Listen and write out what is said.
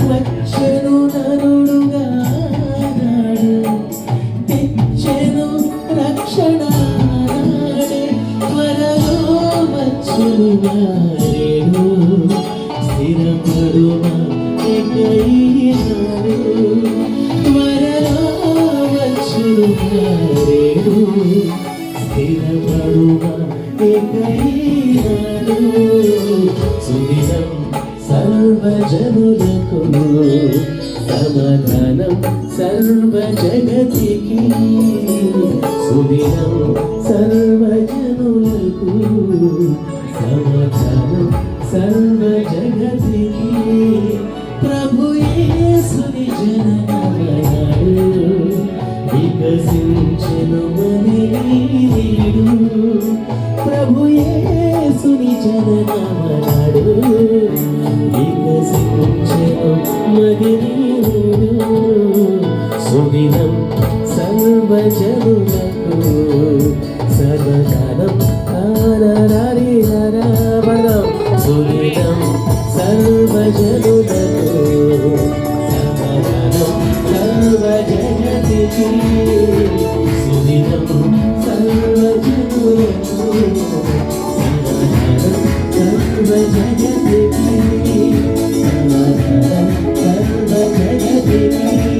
వచ్చెను నరుడుగా తెచ్చెను రక్షణ త్వరలో వచ్చెను నారేడు స్థిరపడుమా ఎకైనాడు త్వరలో వచ్చెను నారేడు స్థిరపడుమా ఎకైనాడు సుదినం సర్వజనులకు సమాధానం సర్వ జగతికి సుదినం సర్వజనులకు సమాధానం సర్వ జగతికి ప్రభు యేసుని జననమనాడు వికసించెను మనీడు ప్రభు యేసుని జననమనాడు వికసించెను మనీడు సుదినం సర్వజనులకు సమాధానం పడదాం సుదినం సర్వజనులకు సమాధానం సర్వ జగతికి సుదినం సర్వజనులకు సమాధానం సర్వ జగతికి సమాధానం సర్వ జగతికి